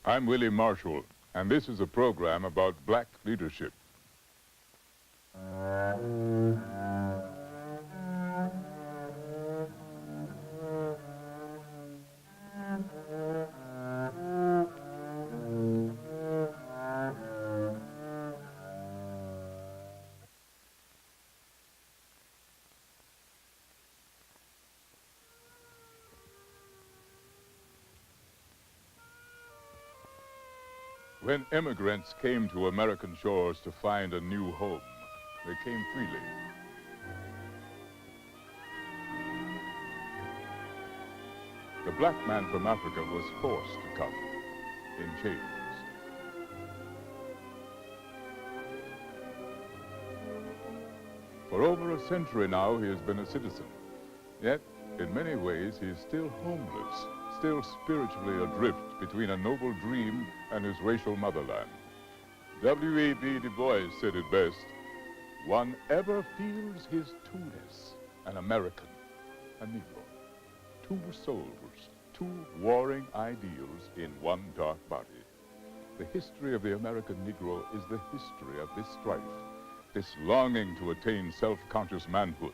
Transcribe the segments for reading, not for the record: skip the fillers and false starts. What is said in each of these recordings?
I'm Willie Marshall, and this is a program about black leadership. When immigrants came to American shores to find a new home, they came freely. The black man from Africa was forced to come in chains. For over a century now, he has been a citizen. Yet, in many ways, he is still homeless, still spiritually adrift between a noble dream and his racial motherland. W.E.B. Du Bois said it best, "One ever feels his two-ness, an American, a Negro. Two souls, two warring ideals in one dark body." The history of the American Negro is the history of this strife, this longing to attain self-conscious manhood,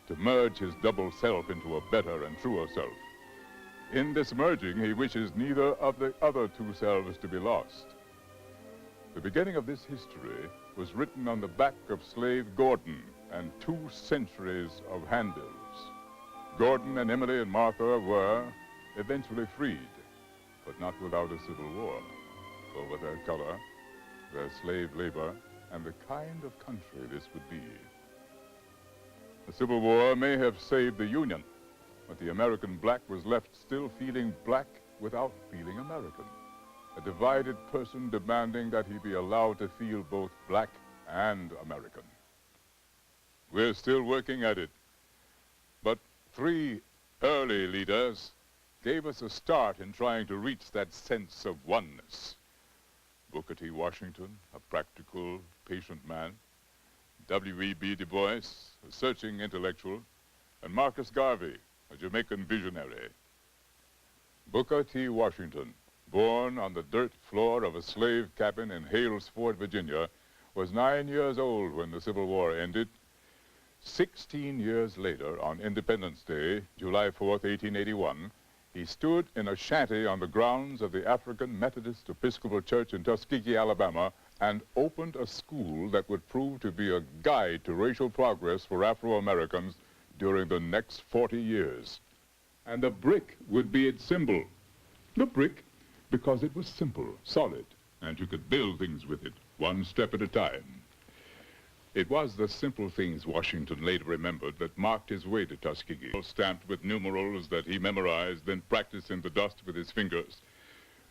to merge his double self into a better and truer self. In this merging, he wishes neither of the other two selves to be lost. The beginning of this history was written on the back of slave Gordon and 2 centuries of handbills. Gordon and Emily and Martha were eventually freed, but not without a civil war over their color, their slave labor, and the kind of country this would be. The Civil War may have saved the Union, but the American black was left still feeling black without feeling American. A divided person demanding that he be allowed to feel both black and American. We're still working at it, but 3 early leaders gave us a start in trying to reach that sense of oneness. Booker T. Washington, a practical, patient man, W.E.B. Du Bois, a searching intellectual, and Marcus Garvey, a Jamaican visionary. Booker T. Washington, born on the dirt floor of a slave cabin in Hales Fort, Virginia, was 9 years old when the Civil War ended. 16 years later, on Independence Day, July 4th, 1881, he stood in a shanty on the grounds of the African Methodist Episcopal Church in Tuskegee, Alabama, and opened a school that would prove to be a guide to racial progress for Afro-Americans during the next 40 years. And the brick would be its symbol. The brick, because it was simple, solid, and you could build things with it, one step at a time. It was the simple things Washington later remembered that marked his way to Tuskegee, stamped with numerals that he memorized, then practiced in the dust with his fingers.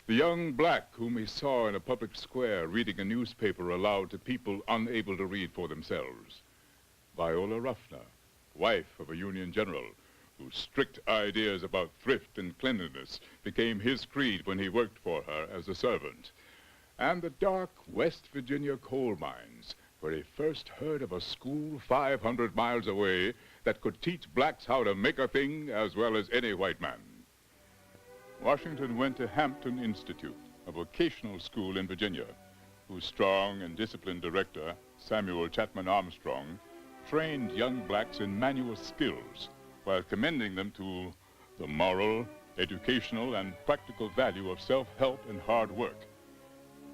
The young black whom he saw in a public square reading a newspaper aloud to people unable to read for themselves. Viola Ruffner, wife of a Union general, whose strict ideas about thrift and cleanliness became his creed when he worked for her as a servant. And the dark West Virginia coal mines, where he first heard of a school 500 miles away that could teach blacks how to make a thing as well as any white man. Washington went to Hampton Institute, a vocational school in Virginia, whose strong and disciplined director, Samuel Chapman Armstrong, trained young blacks in manual skills while commending them to the moral, educational, and practical value of self-help and hard work.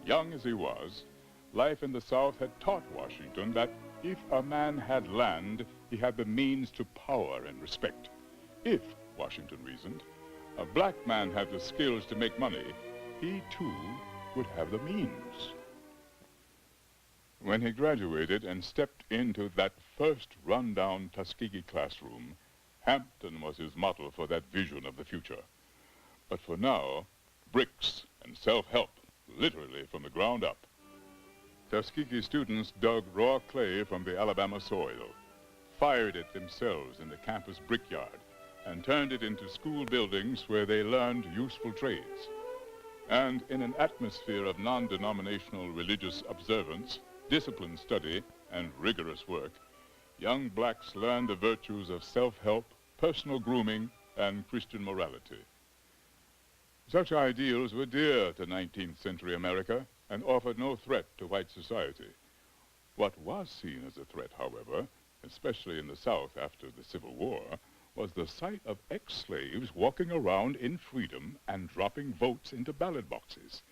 Young as he was, life in the South had taught Washington that if a man had land, he had the means to power and respect. If, Washington reasoned, a black man had the skills to make money, he too would have the means. When he graduated and stepped into that first rundown Tuskegee classroom, Hampton was his model for that vision of the future. But for now, bricks and self-help, literally from the ground up. Tuskegee students dug raw clay from the Alabama soil, fired it themselves in the campus brickyard, and turned it into school buildings where they learned useful trades. And in an atmosphere of non-denominational religious observance, disciplined study, and rigorous work, young blacks learned the virtues of self-help, personal grooming, and Christian morality. Such ideals were dear to 19th century America and offered no threat to white society. What was seen as a threat, however, especially in the South after the Civil War, was the sight of ex-slaves walking around in freedom and dropping votes into ballot boxes.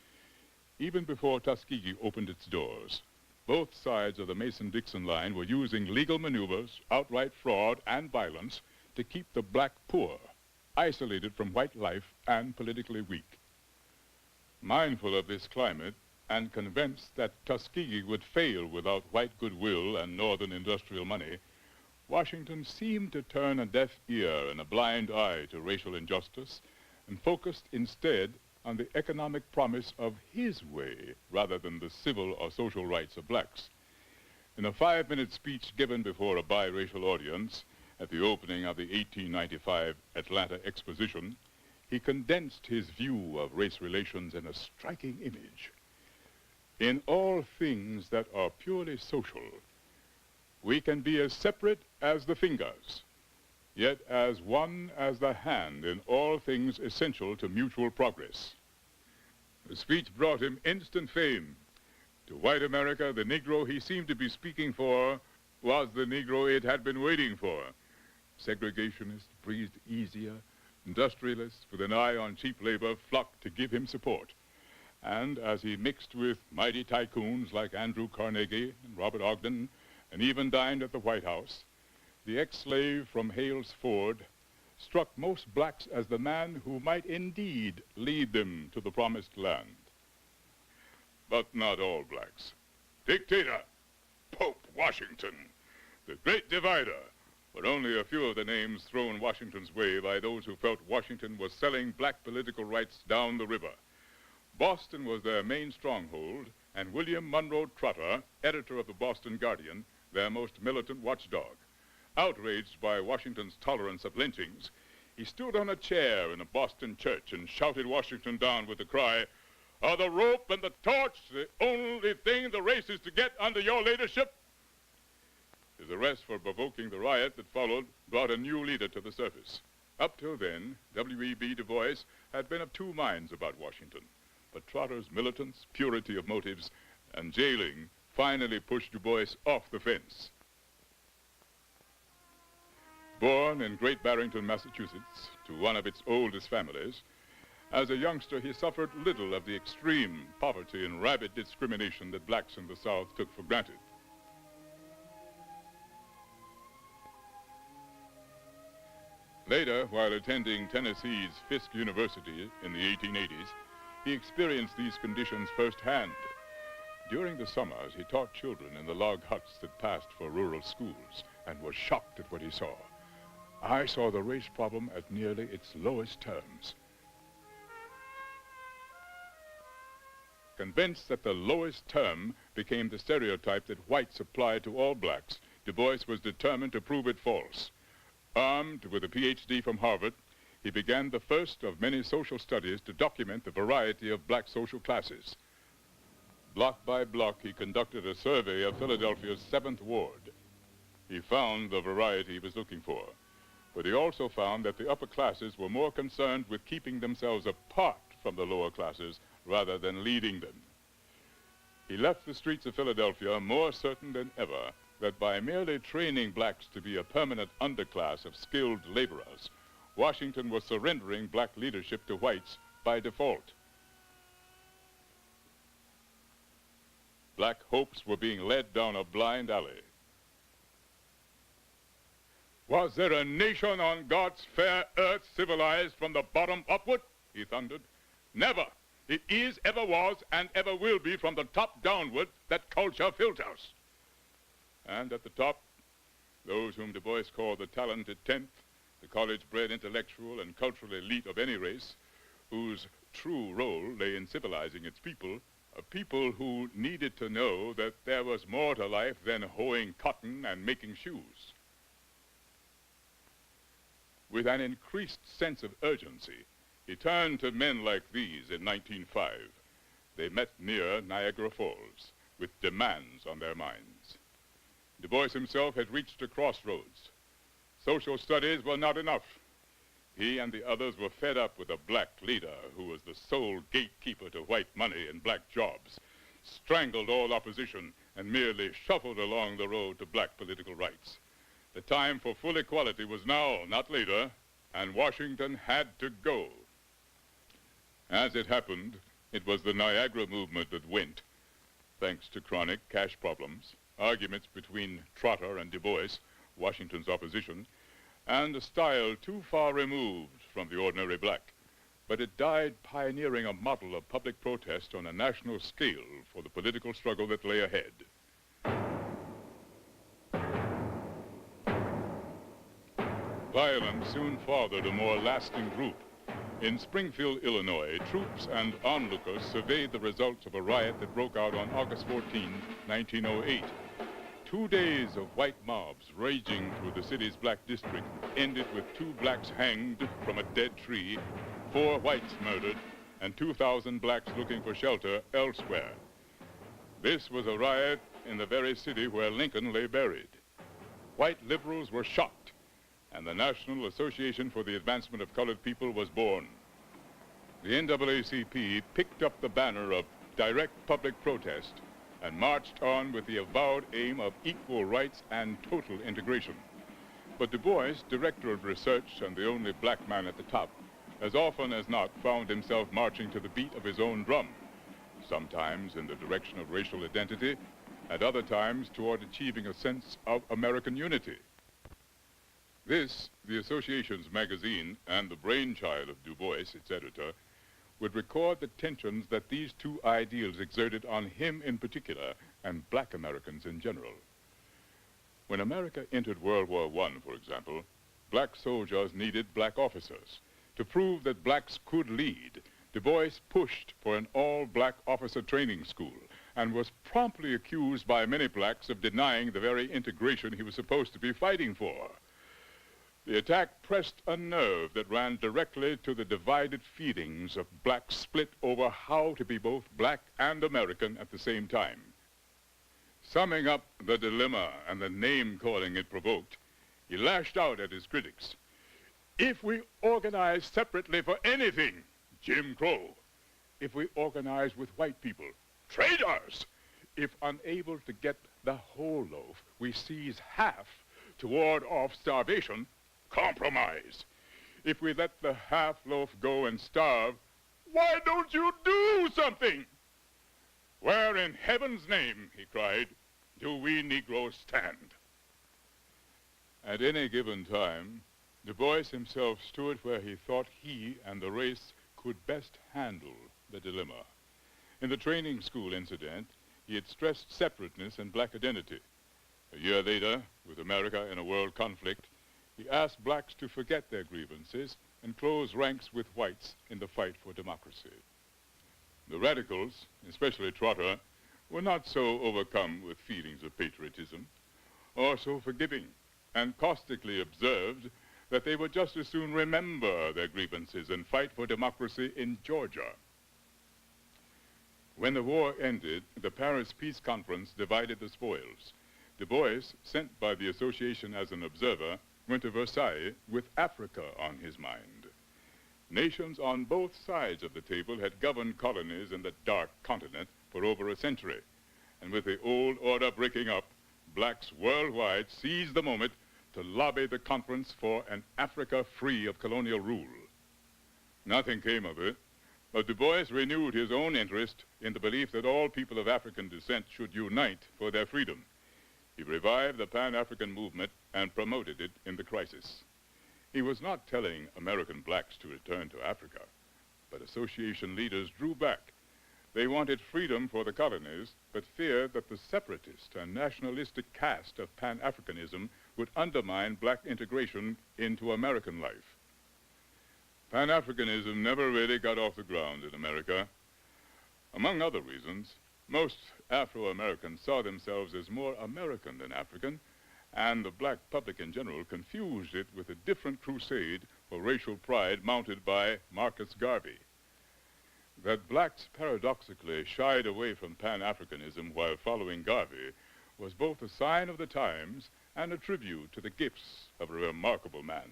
Even before Tuskegee opened its doors, both sides of the Mason-Dixon line were using legal maneuvers, outright fraud, and violence to keep the black poor isolated from white life and politically weak. Mindful of this climate and convinced that Tuskegee would fail without white goodwill and northern industrial money, Washington seemed to turn a deaf ear and a blind eye to racial injustice and focused instead on the economic promise of his way rather than the civil or social rights of blacks. In a 5-minute speech given before a biracial audience at the opening of the 1895 Atlanta Exposition, he condensed his view of race relations in a striking image. In all things that are purely social, we can be as separate as the fingers, yet as one as the hand in all things essential to mutual progress. The speech brought him instant fame. To white America, the Negro he seemed to be speaking for was the Negro it had been waiting for. Segregationists breathed easier, industrialists with an eye on cheap labor flocked to give him support. And as he mixed with mighty tycoons like Andrew Carnegie and Robert Ogden, and even dined at the White House, the ex-slave from Hales Ford struck most blacks as the man who might indeed lead them to the promised land. But not all blacks. Dictator, Pope Washington, the great divider, were only a few of the names thrown Washington's way by those who felt Washington was selling black political rights down the river. Boston was their main stronghold, and William Monroe Trotter, editor of the Boston Guardian, their most militant watchdog. Outraged by Washington's tolerance of lynchings, he stood on a chair in a Boston church and shouted Washington down with the cry, "Are the rope and the torch the only thing the race is to get under your leadership?" His arrest for provoking the riot that followed brought a new leader to the surface. Up till then, W.E.B. Du Bois had been of two minds about Washington, but Trotter's militance, purity of motives, and jailing finally pushed Du Bois off the fence. Born in Great Barrington, Massachusetts, to one of its oldest families, as a youngster he suffered little of the extreme poverty and rabid discrimination that blacks in the South took for granted. Later, while attending Tennessee's Fisk University in the 1880s, he experienced these conditions firsthand. During the summers, he taught children in the log huts that passed for rural schools and was shocked at what he saw. I saw the race problem at nearly its lowest terms. Convinced that the lowest term became the stereotype that whites applied to all blacks, Du Bois was determined to prove it false. Armed with a PhD from Harvard, he began the first of many social studies to document the variety of black social classes. Block by block, he conducted a survey of Philadelphia's 7th Ward. He found the variety he was looking for, but he also found that the upper classes were more concerned with keeping themselves apart from the lower classes rather than leading them. He left the streets of Philadelphia more certain than ever that by merely training blacks to be a permanent underclass of skilled laborers, Washington was surrendering black leadership to whites by default. Black hopes were being led down a blind alley. Was there a nation on God's fair earth civilized from the bottom upward? He thundered. Never. It is, ever was, and ever will be from the top downward that culture filters. And at the top, those whom Du Bois called the talented 10th, the college-bred intellectual and cultural elite of any race, whose true role lay in civilizing its people, a people who needed to know that there was more to life than hoeing cotton and making shoes. With an increased sense of urgency, he turned to men like these in 1905. They met near Niagara Falls with demands on their minds. Du Bois himself had reached a crossroads. Social studies were not enough. He and the others were fed up with a black leader who was the sole gatekeeper to white money and black jobs, strangled all opposition, and merely shuffled along the road to black political rights. The time for full equality was now, not later, and Washington had to go. As it happened, it was the Niagara movement that went, thanks to chronic cash problems, arguments between Trotter and Du Bois, Washington's opposition, and a style too far removed from the ordinary black. But it died pioneering a model of public protest on a national scale for the political struggle that lay ahead. Violence soon fathered a more lasting group. In Springfield, Illinois, troops and onlookers surveyed the results of a riot that broke out on August 14, 1908. 2 days of white mobs raging through the city's black district ended with 2 blacks hanged from a dead tree, 4 whites murdered, and 2,000 blacks looking for shelter elsewhere. This was a riot in the very city where Lincoln lay buried. White liberals were shocked, and the National Association for the Advancement of Colored People was born. The NAACP picked up the banner of direct public protest and marched on with the avowed aim of equal rights and total integration. But Du Bois, director of research and the only black man at the top, as often as not found himself marching to the beat of his own drum, sometimes in the direction of racial identity, at other times toward achieving a sense of American unity. This, the association's magazine and the brainchild of Du Bois, its editor, would record the tensions that these 2 ideals exerted on him in particular and black Americans in general. When America entered World War I, for example, black soldiers needed black officers. To prove that blacks could lead, Du Bois pushed for an all-black officer training school and was promptly accused by many blacks of denying the very integration he was supposed to be fighting for. The attack pressed a nerve that ran directly to the divided feelings of blacks split over how to be both black and American at the same time. Summing up the dilemma and the name-calling it provoked, he lashed out at his critics. If we organize separately for anything, Jim Crow. If we organize with white people, traitors. If unable to get the whole loaf, we seize half to ward off starvation, compromise. If we let the half loaf go and starve, why don't you do something? Where in heaven's name, he cried, do we Negroes stand? At any given time, Du Bois himself stood where he thought he and the race could best handle the dilemma. In the training school incident, he had stressed separateness and black identity. A year later, with America in a world conflict, he asked blacks to forget their grievances and close ranks with whites in the fight for democracy. The radicals, especially Trotter, were not so overcome with feelings of patriotism or so forgiving, and caustically observed that they would just as soon remember their grievances and fight for democracy in Georgia. When the war ended, the Paris Peace Conference divided the spoils. Du Bois, sent by the association as an observer, went to Versailles with Africa on his mind. Nations on both sides of the table had governed colonies in the dark continent for over a century, and with the old order breaking up, blacks worldwide seized the moment to lobby the conference for an Africa free of colonial rule. Nothing came of it, but Du Bois renewed his own interest in the belief that all people of African descent should unite for their freedom. He revived the Pan-African movement and promoted it in the crisis. He was not telling American blacks to return to Africa, but association leaders drew back. They wanted freedom for the colonies, but feared that the separatist and nationalistic cast of Pan-Africanism would undermine black integration into American life. Pan-Africanism never really got off the ground in America. Among other reasons, most Afro-Americans saw themselves as more American than African, and the black public in general confused it with a different crusade for racial pride mounted by Marcus Garvey. That blacks paradoxically shied away from Pan-Africanism while following Garvey was both a sign of the times and a tribute to the gifts of a remarkable man.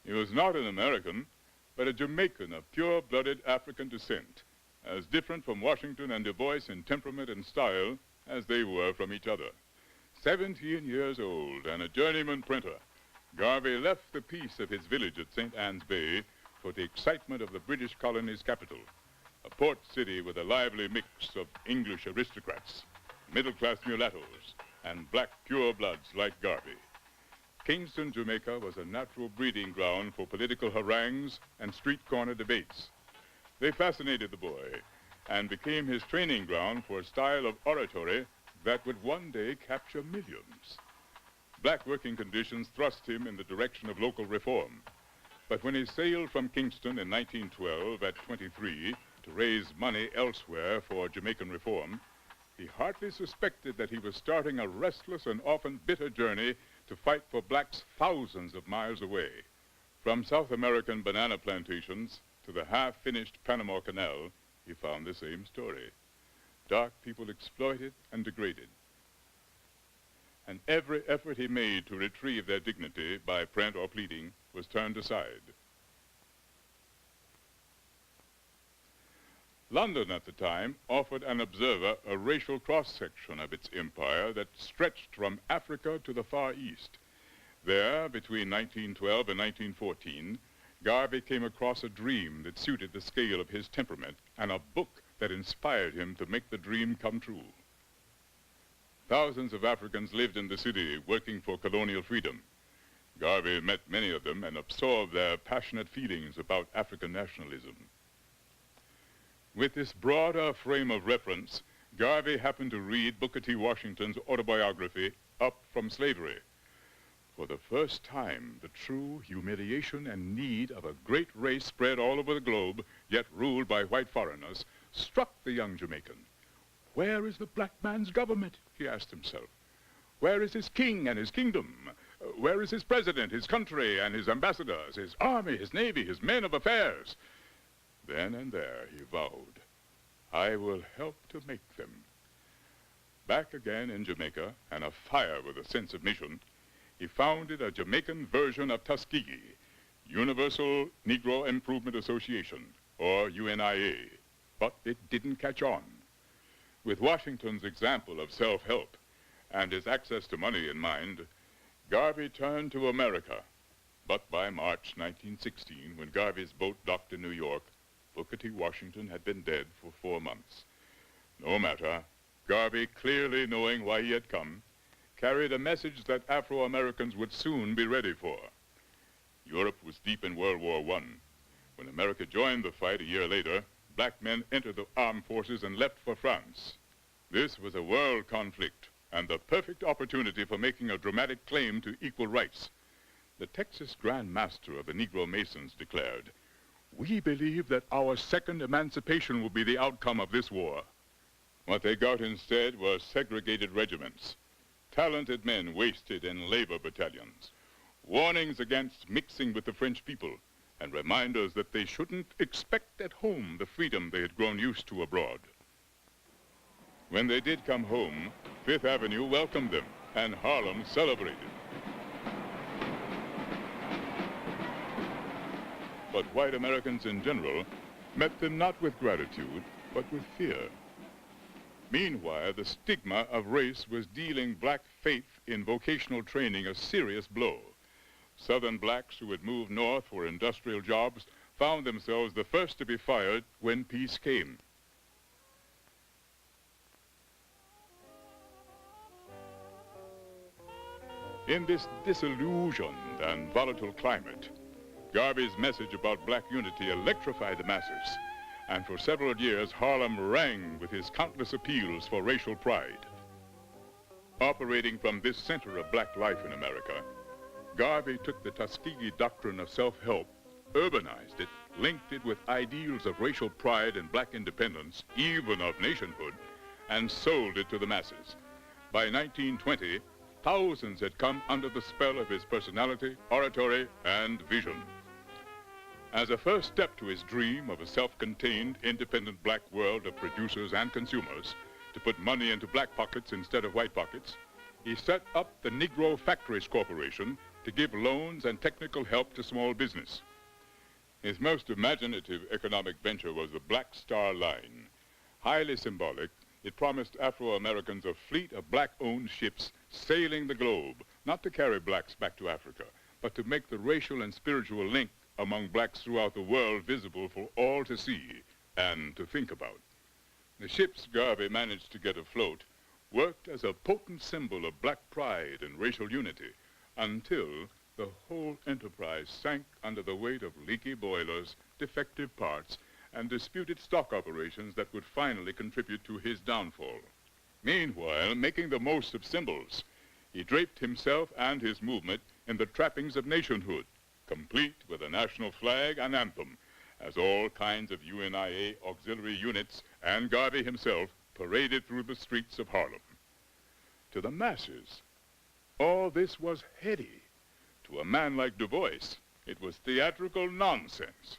He was not an American, but a Jamaican of pure-blooded African descent, as different from Washington and Du Bois in temperament and style as they were from each other. 17 years old and a journeyman printer, Garvey left the peace of his village at St. Anne's Bay for the excitement of the British colony's capital, a port city with a lively mix of English aristocrats, middle-class mulattoes, and black purebloods like Garvey. Kingston, Jamaica was a natural breeding ground for political harangues and street corner debates. They fascinated the boy and became his training ground for a style of oratory that would one day capture millions. Black working conditions thrust him in the direction of local reform. But when he sailed from Kingston in 1912 at 23 to raise money elsewhere for Jamaican reform, he hardly suspected that he was starting a restless and often bitter journey to fight for blacks thousands of miles away. From South American banana plantations to the half-finished Panama Canal, he found the same story. Dark people exploited and degraded. And every effort he made to retrieve their dignity by print or pleading was turned aside. London at the time offered an observer a racial cross-section of its empire that stretched from Africa to the Far East. There, between 1912 and 1914, Garvey came across a dream that suited the scale of his temperament and a book that inspired him to make the dream come true. Thousands of Africans lived in the city working for colonial freedom. Garvey met many of them and absorbed their passionate feelings about African nationalism. With this broader frame of reference, Garvey happened to read Booker T. Washington's autobiography, Up from Slavery. For the first time, the true humiliation and need of a great race spread all over the globe, yet ruled by white foreigners, struck the young Jamaican. Where is the black man's government? He asked himself. Where is his king and his kingdom? Where is his president, his country, and his ambassadors, his army, his navy, his men of affairs? Then and there he vowed, I will help to make them. Back again in Jamaica, and afire with a sense of mission, he founded a Jamaican version of Tuskegee, Universal Negro Improvement Association, or UNIA, but it didn't catch on. With Washington's example of self-help and his access to money in mind, Garvey turned to America. But by March 1916, when Garvey's boat docked in New York, Booker T. Washington had been dead for 4 months. No matter, Garvey, clearly knowing why he had come, carried a message that Afro-Americans would soon be ready for. Europe was deep in World War I. When America joined the fight a year later, black men entered the armed forces and left for France. This was a world conflict and the perfect opportunity for making a dramatic claim to equal rights. The Texas Grand Master of the Negro Masons declared, we believe that our second emancipation will be the outcome of this war. What they got instead were segregated regiments, talented men wasted in labor battalions, warnings against mixing with the French people, and reminders that they shouldn't expect at home the freedom they had grown used to abroad. When they did come home, Fifth Avenue welcomed them, and Harlem celebrated. But white Americans in general met them not with gratitude, but with fear. Meanwhile, the stigma of race was dealing black faith in vocational training a serious blow. Southern blacks who had moved north for industrial jobs found themselves the first to be fired when peace came. In this disillusioned and volatile climate, Garvey's message about black unity electrified the masses, and for several years Harlem rang with his countless appeals for racial pride. Operating from this center of black life in America, Garvey took the Tuskegee doctrine of self-help, urbanized it, linked it with ideals of racial pride and black independence, even of nationhood, and sold it to the masses. By 1920, thousands had come under the spell of his personality, oratory, and vision. As a first step to his dream of a self-contained, independent black world of producers and consumers, to put money into black pockets instead of white pockets, he set up the Negro Factories Corporation to give loans and technical help to small business. His most imaginative economic venture was the Black Star Line. Highly symbolic, it promised Afro-Americans a fleet of black-owned ships sailing the globe, not to carry blacks back to Africa, but to make the racial and spiritual link among blacks throughout the world visible for all to see and to think about. The ships Garvey managed to get afloat worked as a potent symbol of black pride and racial unity until the whole enterprise sank under the weight of leaky boilers, defective parts, and disputed stock operations that would finally contribute to his downfall. Meanwhile, making the most of symbols, he draped himself and his movement in the trappings of nationhood, complete with a national flag and anthem, as all kinds of UNIA auxiliary units and Garvey himself paraded through the streets of Harlem. To the masses, all this was heady. To a man like Du Bois, it was theatrical nonsense.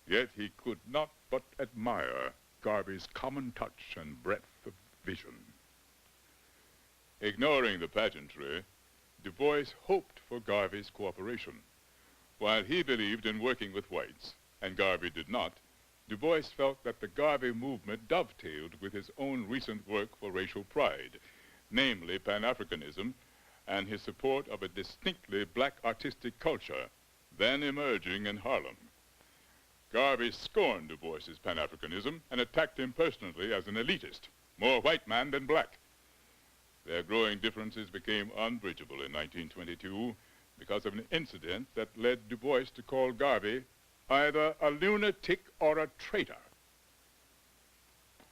Yet he could not but admire Garvey's common touch and breadth of vision. Ignoring the pageantry, Du Bois hoped for Garvey's cooperation. While he believed in working with whites, and Garvey did not, Du Bois felt that the Garvey movement dovetailed with his own recent work for racial pride, namely Pan-Africanism, and his support of a distinctly black artistic culture, then emerging in Harlem. Garvey scorned Du Bois's Pan-Africanism and attacked him personally as an elitist, more white man than black. Their growing differences became unbridgeable in 1922 because of an incident that led Du Bois to call Garvey either a lunatic or a traitor.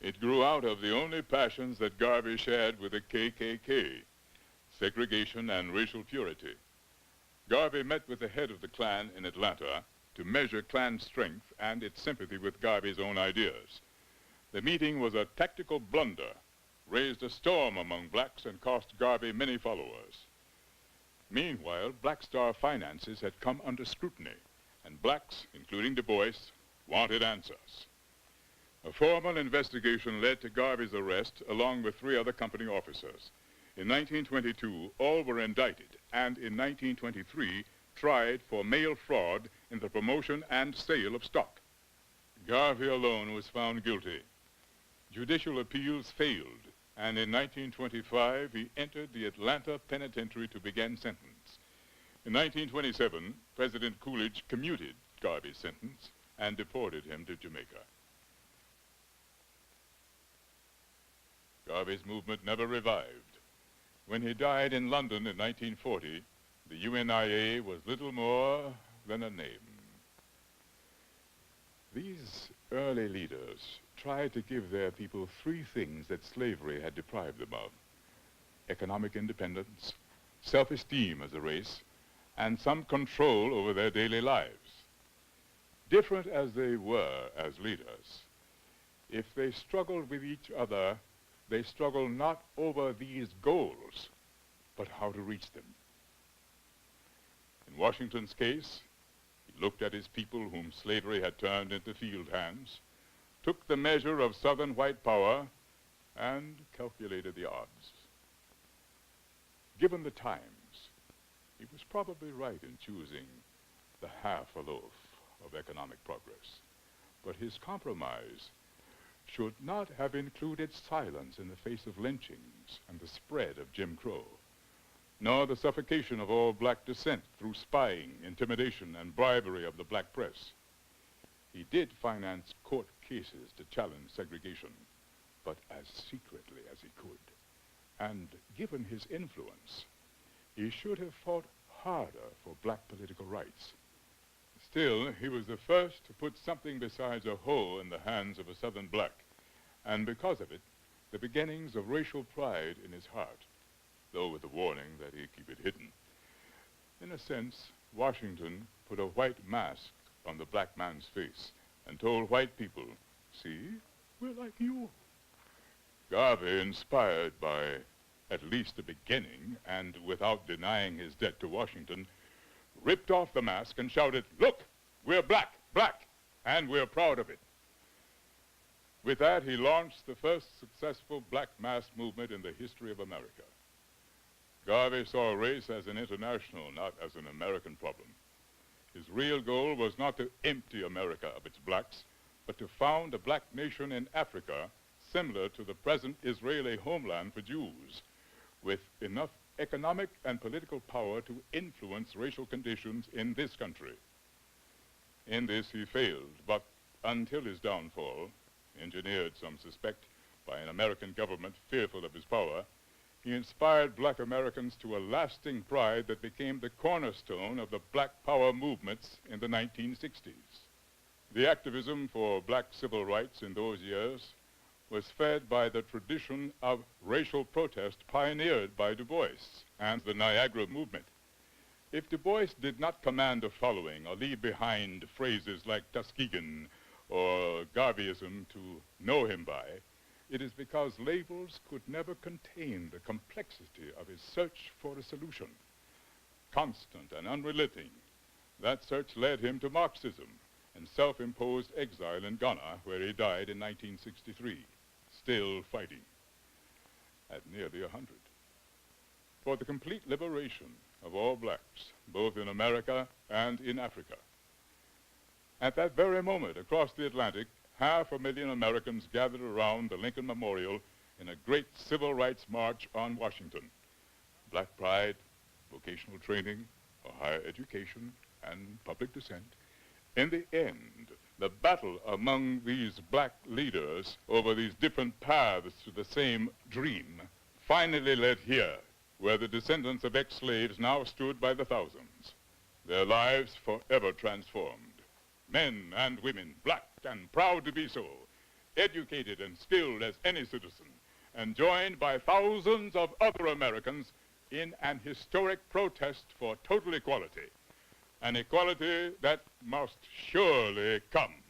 It grew out of the only passions that Garvey shared with the KKK, segregation and racial purity. Garvey met with the head of the Klan in Atlanta to measure Klan strength and its sympathy with Garvey's own ideas. The meeting was a tactical blunder, raised a storm among blacks and cost Garvey many followers. Meanwhile, Black Star finances had come under scrutiny, and blacks, including Du Bois, wanted answers. A formal investigation led to Garvey's arrest along with 3 other company officers. In 1922, all were indicted, and in 1923, tried for mail fraud in the promotion and sale of stock. Garvey alone was found guilty. Judicial appeals failed, and in 1925, he entered the Atlanta penitentiary to begin sentence. In 1927, President Coolidge commuted Garvey's sentence and deported him to Jamaica. Garvey's movement never revived. When he died in London in 1940, the UNIA was little more than a name. These early leaders tried to give their people 3 things that slavery had deprived them of: economic independence, self-esteem as a race, and some control over their daily lives. Different as they were as leaders, if they struggled with each other, they struggled not over these goals, but how to reach them. In Washington's case, he looked at his people whom slavery had turned into field hands, took the measure of Southern white power, and calculated the odds. Given the times, he was probably right in choosing the half a loaf of economic progress. But his compromise should not have included silence in the face of lynchings and the spread of Jim Crow, nor the suffocation of all black dissent through spying, intimidation, and bribery of the black press. He did finance court cases to challenge segregation, but as secretly as he could. And given his influence, he should have fought harder for black political rights. Still, he was the first to put something besides a hoe in the hands of a Southern black, and because of it, the beginnings of racial pride in his heart, though with the warning that he keep it hidden. In a sense, Washington put a white mask on the black man's face and told white people, "See, we're like you." Garvey, inspired by at least the beginning, and without denying his debt to Washington, ripped off the mask and shouted, "Look, we're black, black, and we're proud of it." With that, he launched the first successful black mass movement in the history of America. Garvey saw race as an international, not as an American problem. His real goal was not to empty America of its blacks, but to found a black nation in Africa similar to the present Israeli homeland for Jews, with enough economic and political power to influence racial conditions in this country. In this he failed, but until his downfall, engineered, some suspect, by an American government fearful of his power, he inspired black Americans to a lasting pride that became the cornerstone of the black power movements in the 1960s. The activism for black civil rights in those years was fed by the tradition of racial protest pioneered by Du Bois and the Niagara movement. If Du Bois did not command a following or leave behind phrases like Tuskegee or Garveyism to know him by, it is because labels could never contain the complexity of his search for a solution. Constant and unrelenting, that search led him to Marxism and self-imposed exile in Ghana, where he died in 1963, still fighting at nearly 100. For the complete liberation of all blacks, both in America and in Africa. At that very moment, across the Atlantic, 500,000 Americans gathered around the Lincoln Memorial in a great civil rights march on Washington. Black pride, vocational training, higher education, and public dissent. In the end, the battle among these black leaders over these different paths to the same dream finally led here, where the descendants of ex-slaves now stood by the thousands, their lives forever transformed. Men and women, black and proud to be so, educated and skilled as any citizen, and joined by thousands of other Americans in an historic protest for total equality, an equality that must surely come.